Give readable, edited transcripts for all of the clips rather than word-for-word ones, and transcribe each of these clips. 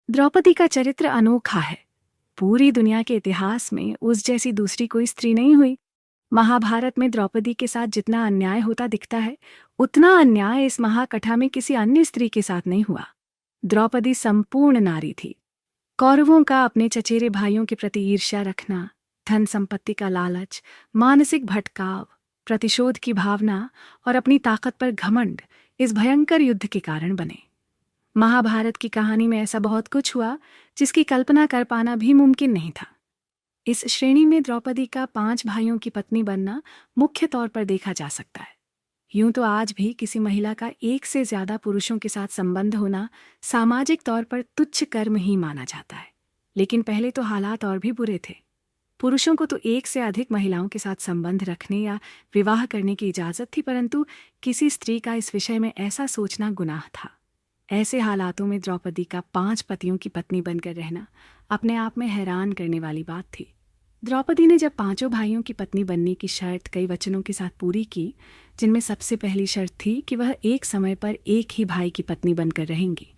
द्रौपदी का चरित्र अनोखा है। पूरी दुनिया के इतिहास में उस जैसी दूसरी कोई स्त्री नहीं हुई। महाभारत में द्रौपदी के साथ जितना अन्याय होता दिखता है, उतना अन्याय इस महाकथा में किसी अन्य स्त्री के साथ नहीं हुआ। द्रौपदी संपूर्ण नारी थी। कौरवों का अपने चचेरे भाइयों के प्रति ईर्ष्या रखना, धन संपत्ति का लालच, मानसिक भटकाव, प्रतिशोध की भावना और अपनी ताकत पर घमंड इस भयंकर युद्ध के कारण बने। महाभारत की कहानी में ऐसा बहुत कुछ हुआ जिसकी कल्पना कर पाना भी मुमकिन नहीं था। इस श्रेणी में द्रौपदी का 5 भाइयों की पत्नी बनना मुख्य तौर पर देखा जा सकता है। यूं तो आज भी किसी महिला का एक से ज्यादा पुरुषों के साथ संबंध होना सामाजिक तौर पर तुच्छ कर्म ही माना जाता है, लेकिन पहले तो हालात और भी बुरे थे। पुरुषों को तो एक से अधिक महिलाओं के साथ संबंध रखने या विवाह करने की इजाजत थी, परंतु किसी स्त्री का इस विषय में ऐसा सोचना गुनाह था। ऐसे हालातों में द्रौपदी का 5 पतियों की पत्नी बनकर रहना अपने आप में हैरान करने वाली बात थी। द्रौपदी ने जब 5 भाइयों की पत्नी बनने की शर्त कई वचनों के साथ पूरी की, जिनमें सबसे पहली शर्त थी कि वह एक समय पर एक ही भाई की पत्नी बनकर रहेंगी।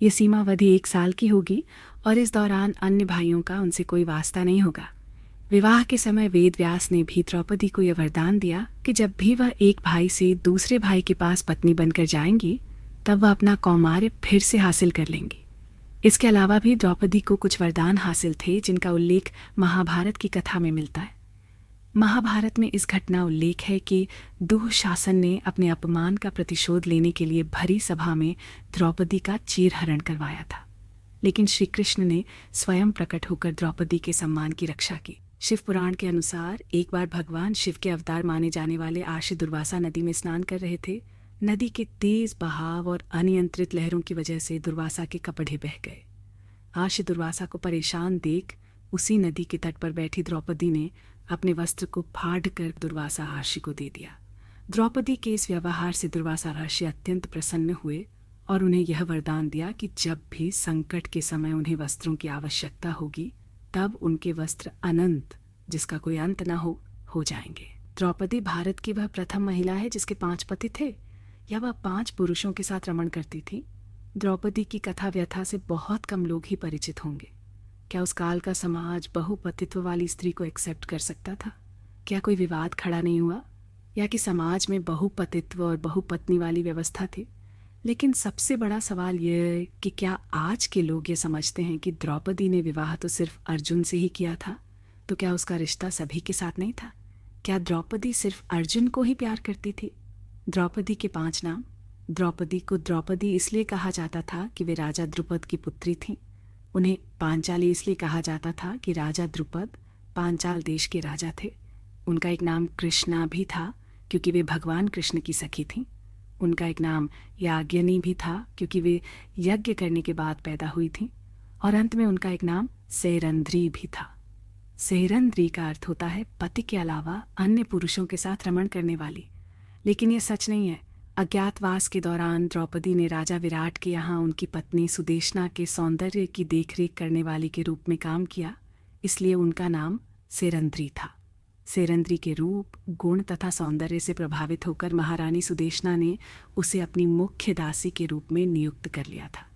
ये सीमावधि 1 साल की होगी और इस दौरान अन्य भाइयों का उनसे कोई वास्ता नहीं होगा। विवाह के समय वेद व्यास ने भी द्रौपदी को यह वरदान दिया कि जब भी वह एक भाई से दूसरे भाई के पास पत्नी बनकर जाएंगी, तब वह अपना कौमार्य फिर से हासिल कर लेंगी। इसके अलावा भी द्रौपदी को कुछ वरदान हासिल थे जिनका उल्लेख महाभारत की कथा में मिलता है। महाभारत में इस घटना उल्लेख है कि दुःशासन ने अपने अपमान का प्रतिशोध लेने के लिए भरी सभा में द्रौपदी का चीरहरण करवाया था, लेकिन श्री कृष्ण ने स्वयं प्रकट होकर द्रौपदी के सम्मान की रक्षा की। शिव पुराण के अनुसार एक बार भगवान शिव के अवतार माने जाने वाले आशी दुर्वासा नदी में स्नान कर रहे थे। नदी के तेज बहाव और अनियंत्रित लहरों की वजह से दुर्वासा के कपड़े बह गए। आशी दुर्वासा को परेशान देख उसी नदी के तट पर बैठी द्रौपदी ने अपने वस्त्र को फाड़ कर दुर्वासा आशी को दे दिया। द्रौपदी के इस व्यवहार से दुर्वासा ऋषि अत्यंत प्रसन्न हुए और उन्हें यह वरदान दिया कि जब भी संकट के समय उन्हें वस्त्रों की आवश्यकता होगी, तब उनके वस्त्र अनंत, जिसका कोई अंत न हो जाएंगे। द्रौपदी भारत की वह प्रथम महिला है जिसके 5 पति थे, या वह 5 पुरुषों के साथ रमण करती थी। द्रौपदी की कथा व्यथा से बहुत कम लोग ही परिचित होंगे। क्या उस काल का समाज बहुपतित्व वाली स्त्री को एक्सेप्ट कर सकता था? क्या कोई विवाद खड़ा नहीं हुआ, या कि समाज में बहुपतित्व और बहुपत्नी वाली व्यवस्था थी? लेकिन सबसे बड़ा सवाल यह है कि क्या आज के लोग ये समझते हैं कि द्रौपदी ने विवाह तो सिर्फ अर्जुन से ही किया था, तो क्या उसका रिश्ता सभी के साथ नहीं था? क्या द्रौपदी सिर्फ अर्जुन को ही प्यार करती थी? द्रौपदी के 5 नाम। द्रौपदी को द्रौपदी इसलिए कहा जाता था कि वे राजा द्रुपद की पुत्री थीं। उन्हें पांचाली इसलिए कहा जाता था कि राजा द्रुपद पांचाल देश के राजा थे। उनका एक नाम कृष्णा भी था क्योंकि वे भगवान कृष्ण की सखी थीं। उनका एक नाम याज्ञनी भी था क्योंकि वे यज्ञ करने के बाद पैदा हुई थीं। और अंत में उनका एक नाम सैरंध्री भी था। सैरंध्री का अर्थ होता है पति के अलावा अन्य पुरुषों के साथ रमण करने वाली। लेकिन यह सच नहीं है। अज्ञातवास के दौरान द्रौपदी ने राजा विराट के यहाँ उनकी पत्नी सुदेशना के सौंदर्य की देखरेख करने वाली के रूप में काम किया, इसलिए उनका नाम सैरंध्री था। सैरंध्री के रूप, गुण तथा सौंदर्य से प्रभावित होकर महारानी सुदेशना ने उसे अपनी मुख्य दासी के रूप में नियुक्त कर लिया था।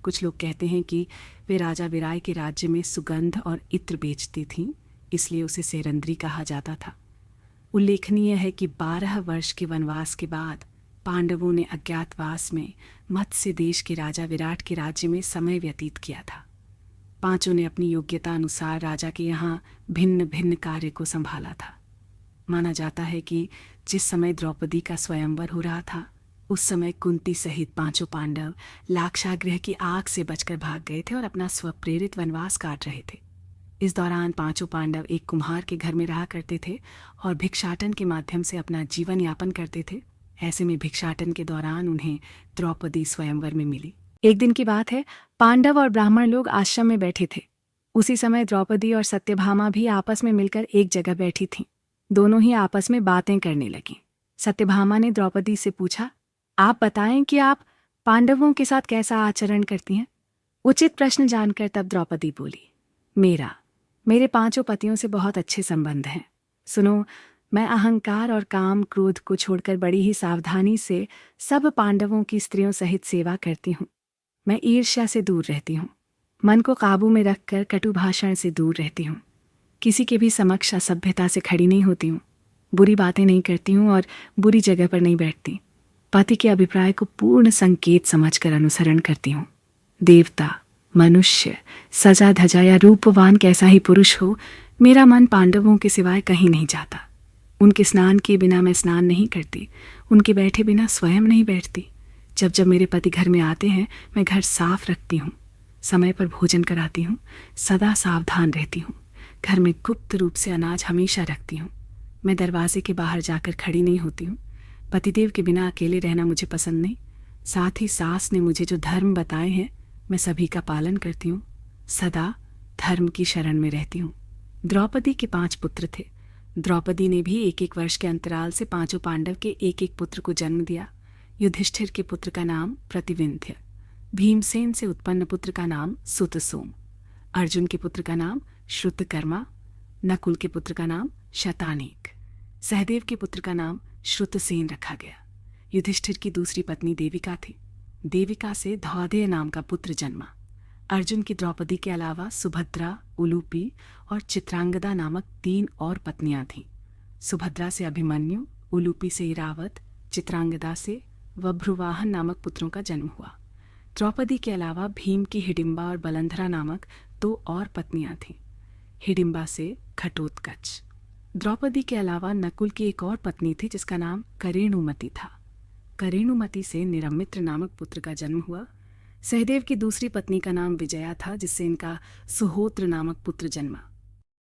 कुछ लोग कहते हैं कि वे राजा विराय के राज्य में सुगंध और इत्र बेचती थीं, इसलिए उसे सैरंध्री कहा जाता था। उल्लेखनीय है कि 12 वर्ष के वनवास के बाद पांडवों ने अज्ञातवास में मत्स्य देश के राजा विराट के राज्य में समय व्यतीत किया था। 5 ने अपनी योग्यता अनुसार राजा के यहाँ भिन्न भिन्न कार्य को संभाला था। माना जाता है कि जिस समय द्रौपदी का स्वयंवर हो रहा था, उस समय कुंती सहित 5 पांडव लाक्षागृह की आग से बचकर भाग गए थे और अपना स्वप्रेरित वनवास काट रहे थे। इस दौरान 5 पांडव एक कुम्हार के घर में रहा करते थे और भिक्षाटन के माध्यम से अपना जीवन यापन करते थे। ऐसे में भिक्षाटन के दौरान उन्हें द्रौपदी स्वयंवर में मिली। एक दिन की बात है, पांडव और ब्राह्मण लोग आश्रम में बैठे थे। उसी समय द्रौपदी और सत्यभामा भी आपस में मिलकर एक जगह बैठी थीं। दोनों ही आपस में बातें करने लगीं। सत्यभामा ने द्रौपदी से पूछा, आप बताएं कि आप पांडवों के साथ कैसा आचरण करती हैं? उचित प्रश्न जानकर तब द्रौपदी बोली, मेरे 5 पतियों से बहुत अच्छे संबंध हैं। सुनो, मैं अहंकार और काम क्रोध को छोड़कर बड़ी ही सावधानी से सब पांडवों की स्त्रियों सहित सेवा करती हूँ। मैं ईर्ष्या से दूर रहती हूँ। मन को काबू में रखकर कटु भाषण से दूर रहती हूँ। किसी के भी समक्ष असभ्यता से खड़ी नहीं होती हूँ, बुरी बातें नहीं करती हूँ और बुरी जगह पर नहीं बैठती। पति के अभिप्राय को पूर्ण संकेत समझकर अनुसरण करती हूँ। देवता, मनुष्य, सजा धजा या रूपवान कैसा ही पुरुष हो, मेरा मन पांडवों के सिवाय कहीं नहीं जाता। उनके स्नान के बिना मैं स्नान नहीं करती, उनके बैठे बिना स्वयं नहीं बैठती। जब जब मेरे पति घर में आते हैं, मैं घर साफ रखती हूँ, समय पर भोजन कराती हूँ, सदा सावधान रहती हूँ। घर में गुप्त रूप से अनाज हमेशा रखती हूँ। मैं दरवाजे के बाहर जाकर खड़ी नहीं होती हूँ। पतिदेव के बिना अकेले रहना मुझे पसंद नहीं। साथ ही सास ने मुझे जो धर्म बताए हैं, मैं सभी का पालन करती हूँ। सदा धर्म की शरण में रहती हूँ। द्रौपदी के 5 पुत्र थे। द्रौपदी ने भी 1-1 वर्ष के अंतराल से 5 पांडव के 1-1 पुत्र को जन्म दिया। युधिष्ठिर के पुत्र का नाम प्रतिविंध्य, भीमसेन से उत्पन्न पुत्र का नाम सुतसोम, अर्जुन के पुत्र का नाम श्रुतकर्मा, नकुल के पुत्र का नाम शतानीक, सहदेव के पुत्र का नाम श्रुतसेन रखा गया। युधिष्ठिर की दूसरी पत्नी देविका थी। देविका से धौदेय नाम का पुत्र जन्मा। अर्जुन की द्रौपदी के अलावा सुभद्रा, उलूपी और चित्रांगदा नामक 3 और पत्नियां थीं। सुभद्रा से अभिमन्यु, उलूपी से इरावत, चित्रांगदा से वभ्रुवाहन नामक पुत्रों का जन्म हुआ। द्रौपदी के अलावा भीम की हिडिंबा और बलंधरा नामक 2 और पत्नियां थीं। हिडिंबा से घटोत्कच। द्रौपदी के अलावा नकुल की एक और पत्नी थी जिसका नाम करेणुमति था। करेणुमति से निरमित्र नामक पुत्र का जन्म हुआ। सहदेव की दूसरी पत्नी का नाम विजया था, जिससे इनका सुहोत्र नामक पुत्र जन्मा।